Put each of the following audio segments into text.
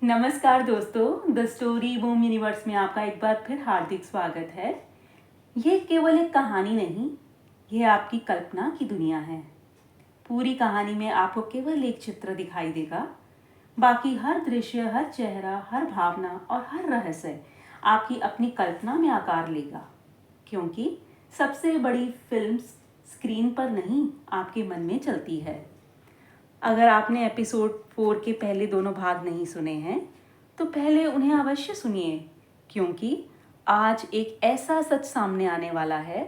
नमस्कार दोस्तों, the story boom universe में आपका एक बार फिर हार्दिक स्वागत है। ये केवल एक कहानी नहीं, ये आपकी कल्पना की दुनिया है। पूरी कहानी में आपको केवल एक चित्र दिखाई देगा, बाकी हर दृश्य, हर चेहरा, हर भावना और हर रहस्य आपकी अपनी कल्पना में आकार लेगा। क्योंकि सबसे बड़ी फिल्म स्क्रीन पर नहीं, आपके मन में चलती है। अगर आपने एपिसोड 4 के पहले दोनों भाग नहीं सुने हैं तो पहले उन्हें अवश्य सुनिए, क्योंकि आज एक ऐसा सच सामने आने वाला है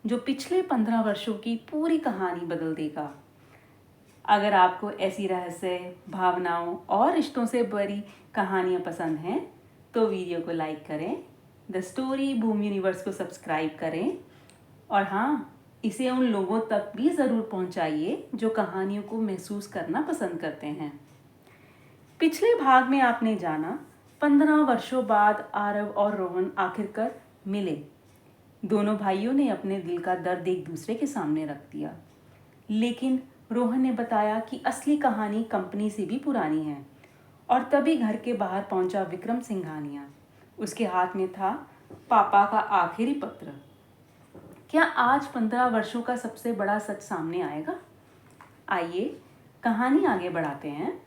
जो पिछले 15 वर्षों की पूरी कहानी बदल देगा। अगर आपको ऐसी रहस्य, भावनाओं और रिश्तों से भरी कहानियाँ पसंद हैं तो वीडियो को लाइक करें, द स्टोरी बूम यूनिवर्स को सब्सक्राइब करें और हाँ, इसे उन लोगों तक भी ज़रूर पहुंचाइए जो कहानियों को महसूस करना पसंद करते हैं। पिछले भाग में आपने जाना 15 वर्षों बाद आरव और रोहन आखिरकार मिले। दोनों भाइयों ने अपने दिल का दर्द एक दूसरे के सामने रख दिया, लेकिन रोहन ने बताया कि असली कहानी कंपनी से भी पुरानी है। और तभी घर के बाहर पहुंचा विक्रम सिंघानिया। उसके हाथ में था पापा का आखिरी पत्र। क्या आज 15 वर्षों का सबसे बड़ा सच सामने आएगा? आइए कहानी आगे बढ़ाते हैं।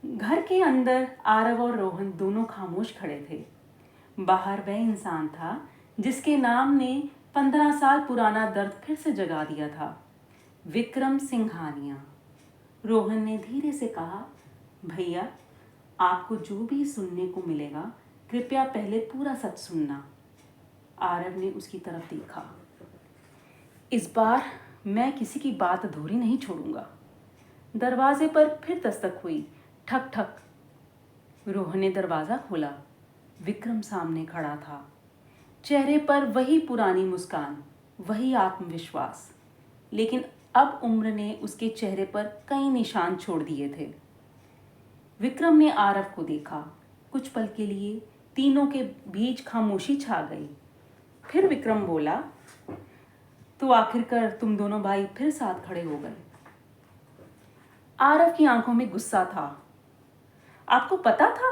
घर के अंदर आरव और रोहन दोनों खामोश खड़े थे। बाहर वह इंसान था जिसके नाम ने 15 साल पुराना दर्द फिर से जगा दिया था, विक्रम सिंघानिया। रोहन ने धीरे से कहा, भैया, आपको जो भी सुनने को मिलेगा कृपया पहले पूरा सच सुनना। आरव ने उसकी तरफ देखा। इस बार मैं किसी की बात अधूरी नहीं छोड़ूंगा। दरवाजे पर फिर दस्तक हुई, ठक ठक। रोहन ने दरवाजा खोला। विक्रम सामने खड़ा था। चेहरे पर वही पुरानी मुस्कान, वही आत्मविश्वास, लेकिन अब उम्र ने उसके चेहरे पर कई निशान छोड़ दिए थे। विक्रम ने आरव को देखा। कुछ पल के लिए तीनों के बीच खामोशी छा गई। फिर विक्रम बोला, तो आखिरकार तुम दोनों भाई फिर साथ खड़े हो गए। आरव की आंखों में गुस्सा था। आपको पता था?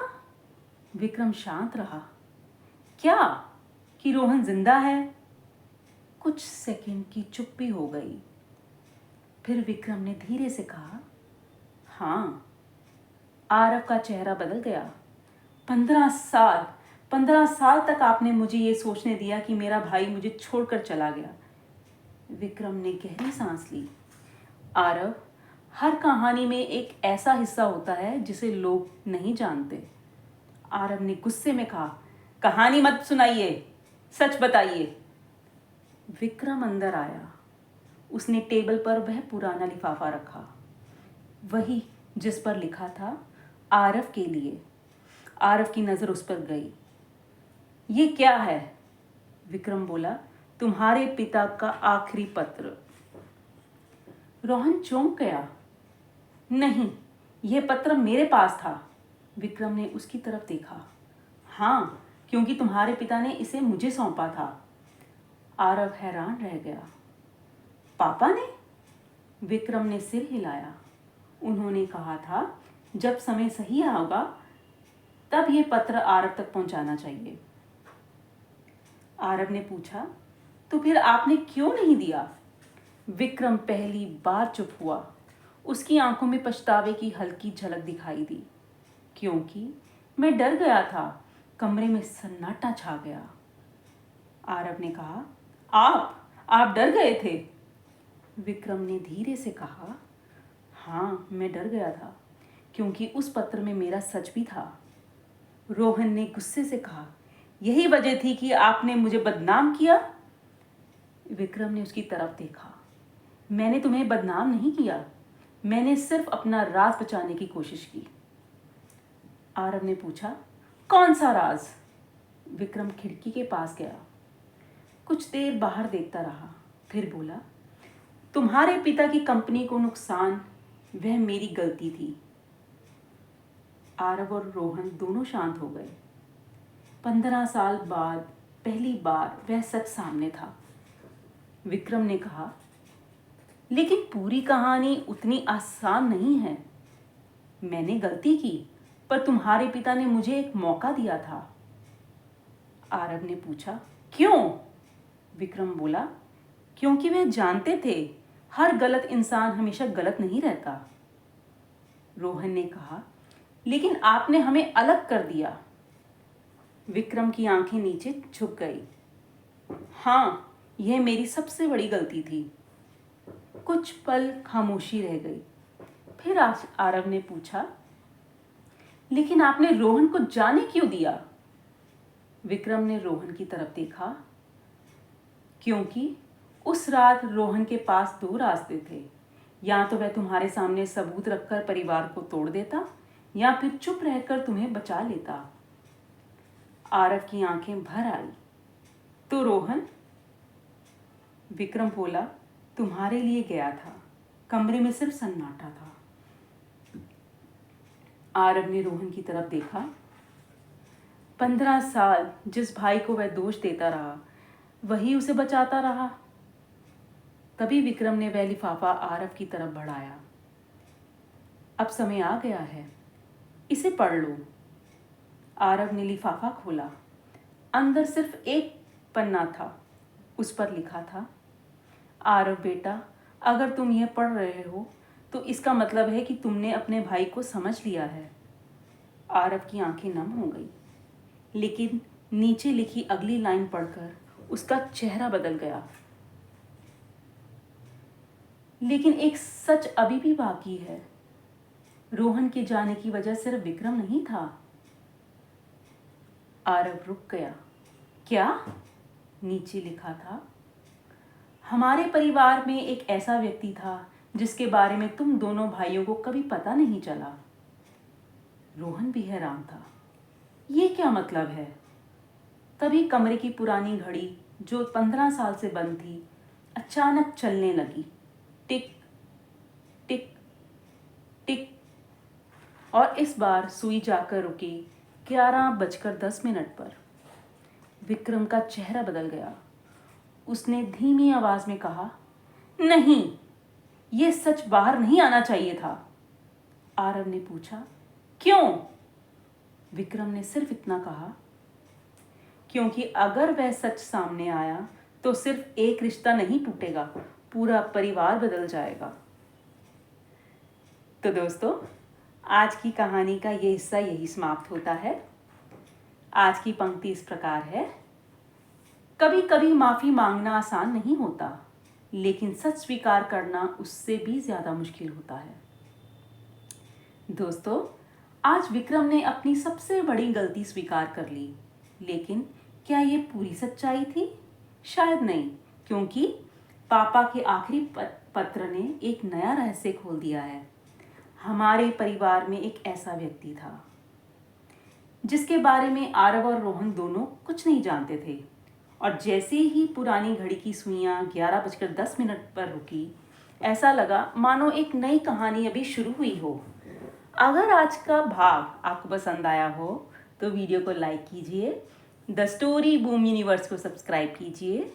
विक्रम शांत रहा। क्या? कि रोहन जिंदा है? कुछ सेकंड की चुप्पी हो गई। फिर विक्रम ने धीरे से कहा, हाँ। आरव का चेहरा बदल गया। 15 साल तक आपने मुझे ये सोचने दिया कि मेरा भाई मुझे छोड़कर चला गया। विक्रम ने गहरी सांस ली। आरव, हर कहानी में एक ऐसा हिस्सा होता है जिसे लोग नहीं जानते। आरव ने गुस्से में कहा, कहानी मत सुनाइए, सच बताइए। विक्रम अंदर आया। उसने टेबल पर वह पुराना लिफाफा रखा, वही जिस पर लिखा था आरव के लिए। आरव की नजर उस पर गई। ये क्या है? विक्रम बोला, तुम्हारे पिता का आखिरी पत्र। रोहन चौंक गया। नहीं, यह पत्र मेरे पास था। विक्रम ने उसकी तरफ देखा। हाँ, क्योंकि तुम्हारे पिता ने इसे मुझे सौंपा था। आरव हैरान रह गया। पापा ने? विक्रम ने सिर हिलाया। उन्होंने कहा था जब समय सही होगा तब ये पत्र आरव तक पहुंचाना चाहिए। आरव ने पूछा, तो फिर आपने क्यों नहीं दिया? विक्रम पहली बार चुप हुआ। उसकी आंखों में पछतावे की हल्की झलक दिखाई दी। क्योंकि मैं डर गया था। कमरे में सन्नाटा छा गया। आरव ने कहा, आप डर गए थे? विक्रम ने धीरे से कहा, हाँ, मैं डर गया था, क्योंकि उस पत्र में मेरा सच भी था। रोहन ने गुस्से से कहा, यही वजह थी कि आपने मुझे बदनाम किया? विक्रम ने उसकी तरफ देखा। मैंने तुम्हें बदनाम नहीं किया, मैंने सिर्फ अपना राज बचाने की कोशिश की। आरव ने पूछा, कौन सा राज? विक्रम खिड़की के पास गया। कुछ देर बाहर देखता रहा, फिर बोला, तुम्हारे पिता की कंपनी को नुकसान, वह मेरी गलती थी। आरव और रोहन दोनों शांत हो गए। 15 साल बाद पहली बार वह सच सामने था। विक्रम ने कहा, लेकिन पूरी कहानी उतनी आसान नहीं है। मैंने गलती की, पर तुम्हारे पिता ने मुझे एक मौका दिया था। आरव ने पूछा, क्यों? विक्रम बोला, क्योंकि वे जानते थे हर गलत इंसान हमेशा गलत नहीं रहता। रोहन ने कहा, लेकिन आपने हमें अलग कर दिया। विक्रम की आंखें नीचे झुक गई। हाँ, यह मेरी सबसे बड़ी गलती थी। कुछ पल खामोशी रह गई। फिर आरव ने पूछा, लेकिन आपने रोहन को जाने क्यों दिया? विक्रम ने रोहन की तरफ देखा। क्योंकि उस रात रोहन के पास दो रास्ते थे। या तो वह तुम्हारे सामने सबूत रखकर परिवार को तोड़ देता, या फिर चुप रहकर तुम्हें बचा लेता। आरव की आंखें भर आई। तो रोहन? विक्रम बोला, तुम्हारे लिए गया था। कमरे में सिर्फ सन्नाटा था। आरव ने रोहन की तरफ देखा। 15 साल जिस भाई को वह दोष देता रहा, वही उसे बचाता रहा। तभी विक्रम ने वह लिफाफा आरव की तरफ बढ़ाया। अब समय आ गया है, इसे पढ़ लो। आरव ने लिफाफा खोला। अंदर सिर्फ एक पन्ना था। उस पर लिखा था, आरव बेटा, अगर तुम यह पढ़ रहे हो तो इसका मतलब है कि तुमने अपने भाई को समझ लिया है। आरव की आंखें नम हो गई, लेकिन नीचे लिखी अगली लाइन पढ़कर उसका चेहरा बदल गया। लेकिन एक सच अभी भी बाकी है। रोहन के जाने की वजह सिर्फ विक्रम नहीं था। आरव रुक गया। क्या? नीचे लिखा था, हमारे परिवार में एक ऐसा व्यक्ति था जिसके बारे में तुम दोनों भाइयों को कभी पता नहीं चला। रोहन भी हैरान था। ये क्या मतलब है? तभी कमरे की पुरानी घड़ी, जो 15 साल से बंद थी, अचानक चलने लगी। टिक टिक टिक। और इस बार सुई जाकर रुकी 11:10 पर। विक्रम का चेहरा बदल गया। उसने धीमी आवाज में कहा, नहीं, ये सच बाहर नहीं आना चाहिए था। आरव ने पूछा, क्यों? विक्रम ने सिर्फ इतना कहा, क्योंकि अगर वह सच सामने आया तो सिर्फ एक रिश्ता नहीं टूटेगा, पूरा परिवार बदल जाएगा। तो दोस्तों, आज की कहानी का ये हिस्सा यही समाप्त होता है। आज की पंक्ति इस प्रकार है, कभी कभी माफ़ी मांगना आसान नहीं होता, लेकिन सच स्वीकार करना उससे भी ज़्यादा मुश्किल होता है। दोस्तों, आज विक्रम ने अपनी सबसे बड़ी गलती स्वीकार कर ली, लेकिन क्या ये पूरी सच्चाई थी? शायद नहीं, क्योंकि पापा के आखिरी पत्र ने एक नया रहस्य खोल दिया है। हमारे परिवार में एक ऐसा व्यक्ति था जिसके बारे में आरव और रोहन दोनों कुछ नहीं जानते थे। और जैसे ही पुरानी घड़ी की सुइयां 11:10 पर रुकी, ऐसा लगा मानो एक नई कहानी अभी शुरू हुई हो। अगर आज का भाग आपको पसंद आया हो तो वीडियो को लाइक कीजिए, द स्टोरी बूम यूनिवर्स को सब्सक्राइब कीजिए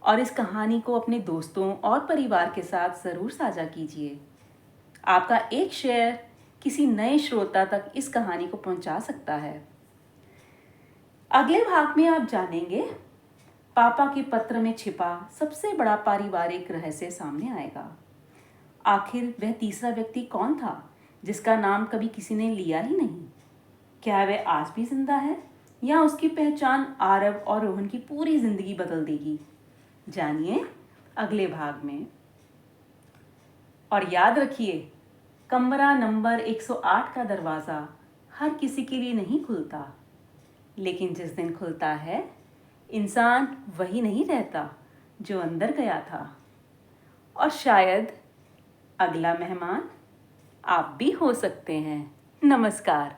और इस कहानी को अपने दोस्तों और परिवार के साथ ज़रूर साझा कीजिए। आपका एक शेयर किसी नए श्रोता तक इस कहानी को पहुंचा सकता है। अगले भाग में आप जानेंगे, पापा के पत्र में छिपा सबसे बड़ा पारिवारिक रहस्य सामने आएगा। आखिर वह तीसरा व्यक्ति कौन था जिसका नाम कभी किसी ने लिया ही नहीं? क्या वह आज भी जिंदा है, या उसकी पहचान आरव और रोहन की पूरी जिंदगी बदल देगी? जानिए अगले भाग में। और याद रखिए, कमरा नंबर 108 का दरवाज़ा हर किसी के लिए नहीं खुलता, लेकिन जिस दिन खुलता है, इंसान वही नहीं रहता जो अंदर गया था। और शायद अगला मेहमान आप भी हो सकते हैं। नमस्कार।